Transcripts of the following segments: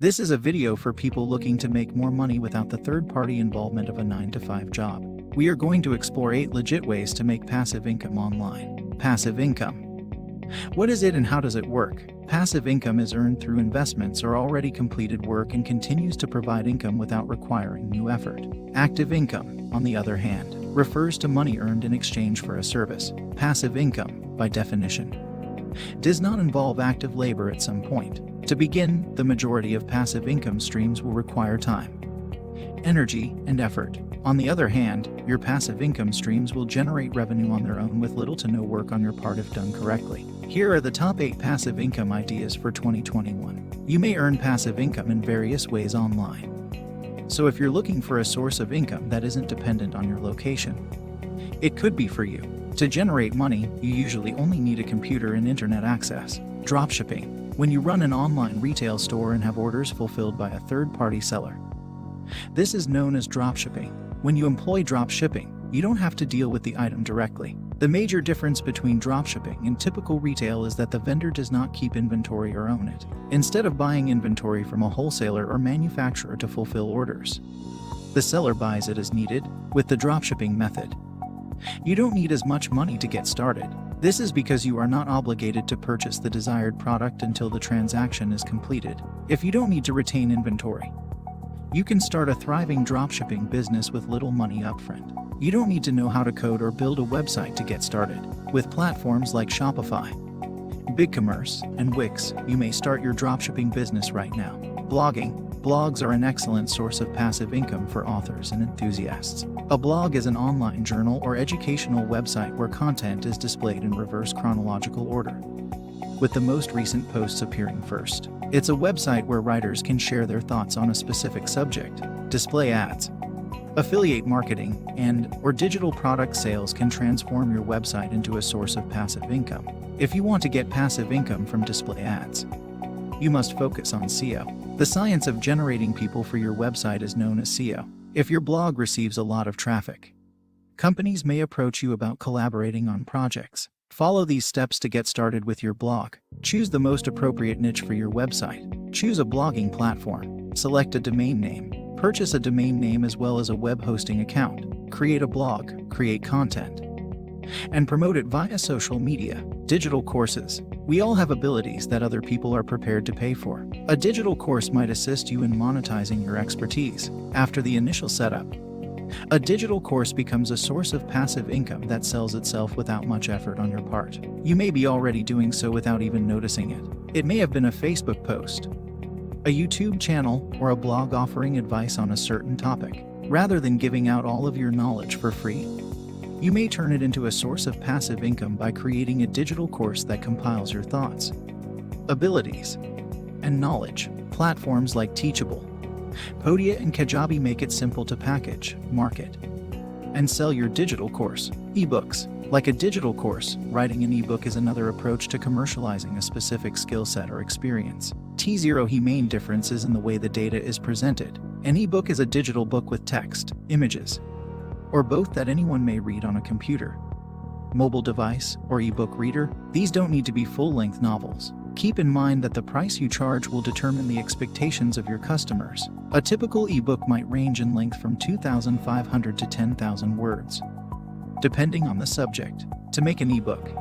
This is a video for people looking to make more money without the third-party involvement of a 9-to-5 job. We are going to explore 8 legit ways to make passive income online. Passive income. What is it and how does it work? Passive income is earned through investments or already completed work and continues to provide income without requiring new effort. Active income, on the other hand, refers to money earned in exchange for a service. Passive income, by definition, does not involve active labor at some point. To begin, the majority of passive income streams will require time, energy, and effort. On the other hand, your passive income streams will generate revenue on their own with little to no work on your part if done correctly. Here are the top 8 passive income ideas for 2021. You may earn passive income in various ways online. So if you're looking for a source of income that isn't dependent on your location, it could be for you. To generate money, you usually only need a computer and internet access. Dropshipping. When you run an online retail store and have orders fulfilled by a third-party seller. This is known as dropshipping. When you employ dropshipping, you don't have to deal with the item directly. The major difference between dropshipping and typical retail is that the vendor does not keep inventory or own it. Instead of buying inventory from a wholesaler or manufacturer to fulfill orders, the seller buys it as needed. With the dropshipping method, you don't need as much money to get started. This is because you are not obligated to purchase the desired product until the transaction is completed. If you don't need to retain inventory, you can start a thriving dropshipping business with little money upfront. You don't need to know how to code or build a website to get started. With platforms like Shopify, BigCommerce, and Wix, you may start your dropshipping business right now. Blogging. Blogs are an excellent source of passive income for authors and enthusiasts. A blog is an online journal or educational website where content is displayed in reverse chronological order, with the most recent posts appearing first. It's a website where writers can share their thoughts on a specific subject. Display ads. Affiliate marketing and/or digital product sales can transform your website into a source of passive income. If you want to get passive income from display ads, you must focus on SEO. The science of generating people for your website is known as SEO. If your blog receives a lot of traffic, companies may approach you about collaborating on projects. Follow these steps to get started with your blog. Choose the most appropriate niche for your website. Choose a blogging platform. Select a domain name. Purchase a domain name as well as a web hosting account. Create a blog, create content, and promote it via social media. Digital courses. We all have abilities that other people are prepared to pay for. A digital course might assist you in monetizing your expertise. After the initial setup, a digital course becomes a source of passive income that sells itself without much effort on your part. You may be already doing so without even noticing it. It may have been a Facebook post, a YouTube channel, or a blog offering advice on a certain topic. Rather than giving out all of your knowledge for free, you may turn it into a source of passive income by creating a digital course that compiles your thoughts, abilities, and knowledge. Platforms like Teachable, Podia, and Kajabi make it simple to package, market, and sell your digital course. Ebooks. Like a digital course, writing an ebook is another approach to commercializing a specific skill set or experience. T0 main difference is in the way the data is presented. An ebook is a digital book with text, images, or both that anyone may read on a computer, mobile device, or ebook reader. These don't need to be full-length novels. Keep in mind that the price you charge will determine the expectations of your customers. A typical ebook might range in length from 2,500 to 10,000 words, depending on the subject. To make an ebook,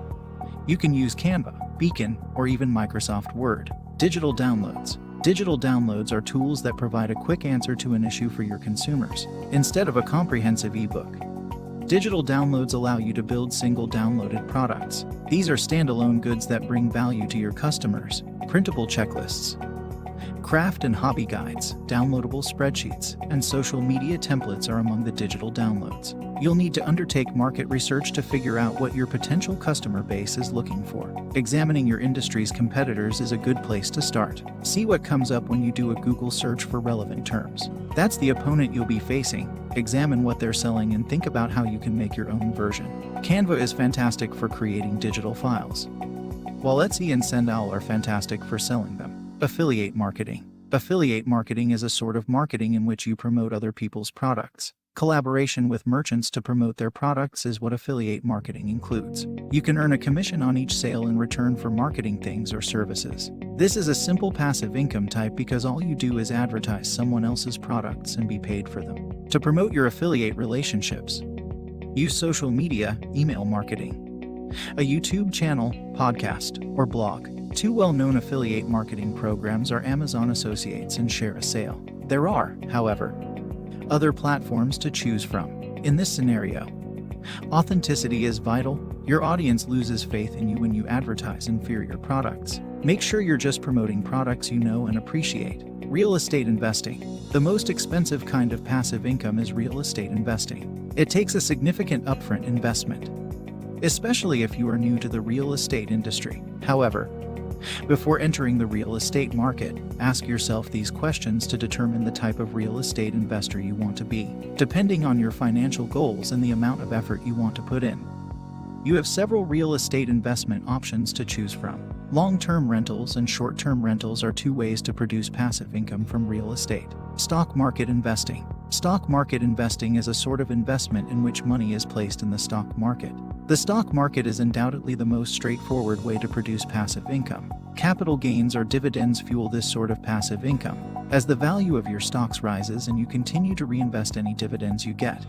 you can use Canva, Beacon, or even Microsoft Word. Digital downloads. Digital downloads are tools that provide a quick answer to an issue for your consumers. Instead of a comprehensive ebook, digital downloads allow you to build single downloaded products. These are standalone goods that bring value to your customers. Printable checklists, craft and hobby guides, downloadable spreadsheets, and social media templates are among the digital downloads. You'll need to undertake market research to figure out what your potential customer base is looking for. Examining your industry's competitors is a good place to start. See what comes up when you do a Google search for relevant terms. That's the opponent you'll be facing. Examine what they're selling and think about how you can make your own version. Canva is fantastic for creating digital files, while Etsy and Sendal are fantastic for selling them. Affiliate marketing. Affiliate marketing is a sort of marketing in which you promote other people's products. Collaboration with merchants to promote their products is what affiliate marketing includes. You can earn a commission on each sale in return for marketing things or services. This is a simple passive income type because all you do is advertise someone else's products and be paid for them. To promote your affiliate relationships, use social media, email marketing, a YouTube channel, podcast, or blog. Two well-known affiliate marketing programs are Amazon Associates and Share a Sale. There are, however, other platforms to choose from. In this scenario, authenticity is vital. Your audience loses faith in you when you advertise inferior products. Make sure you're just promoting products you know and appreciate. Real estate investing. The most expensive kind of passive income is real estate investing. It takes a significant upfront investment, especially if you are new to the real estate industry. However, before entering the real estate market, ask yourself these questions to determine the type of real estate investor you want to be, depending on your financial goals and the amount of effort you want to put in. You have several real estate investment options to choose from. Long-term rentals and short-term rentals are two ways to produce passive income from real estate. Stock market investing. Stock market investing is a sort of investment in which money is placed in the stock market. The stock market is undoubtedly the most straightforward way to produce passive income. Capital gains or dividends fuel this sort of passive income, as the value of your stocks rises and you continue to reinvest any dividends you get.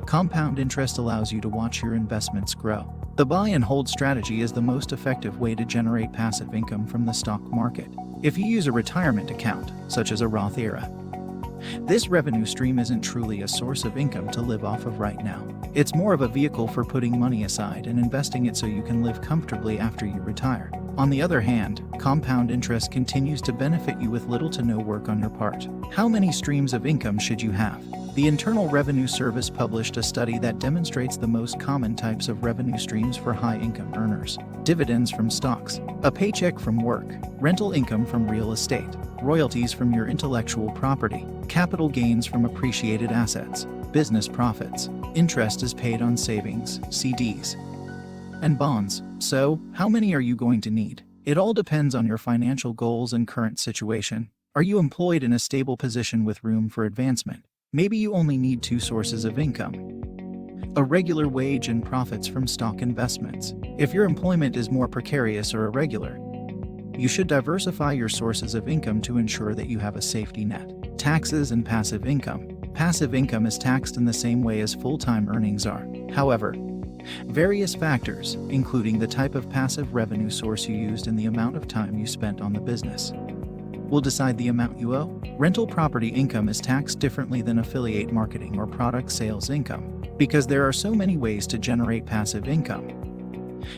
Compound interest allows you to watch your investments grow. The buy and hold strategy is the most effective way to generate passive income from the stock market. If you use a retirement account, such as a Roth IRA, this revenue stream isn't truly a source of income to live off of right now. It's more of a vehicle for putting money aside and investing it so you can live comfortably after you retire. On the other hand, compound interest continues to benefit you with little to no work on your part. How many streams of income should you have? The Internal Revenue Service published a study that demonstrates the most common types of revenue streams for high-income earners. Dividends from stocks, a paycheck from work, rental income from real estate, royalties from your intellectual property, capital gains from appreciated assets, business profits. Interest is paid on savings, CDs, and bonds. So, how many are you going to need? It all depends on your financial goals and current situation. Are you employed in a stable position with room for advancement? Maybe you only need two sources of income: a regular wage and profits from stock investments. If your employment is more precarious or irregular, you should diversify your sources of income to ensure that you have a safety net. Taxes and passive income. Passive income is taxed in the same way as full-time earnings are. However, various factors, including the type of passive revenue source you used and the amount of time you spent on the business, will decide the amount you owe. Rental property income is taxed differently than affiliate marketing or product sales income, because there are so many ways to generate passive income.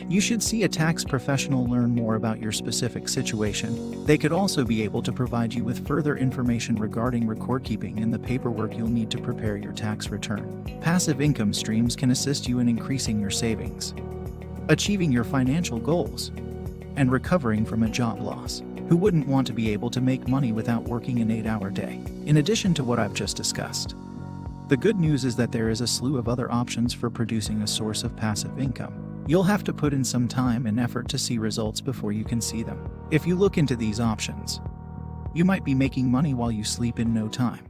You should see a tax professional learn more about your specific situation. They could also be able to provide you with further information regarding record keeping and the paperwork you'll need to prepare your tax return. Passive income streams can assist you in increasing your savings, achieving your financial goals, and recovering from a job loss. Who wouldn't want to be able to make money without working an 8-hour day? In addition to what I've just discussed, the good news is that there is a slew of other options for producing a source of passive income. You'll have to put in some time and effort to see results before you can see them. If you look into these options, you might be making money while you sleep in no time.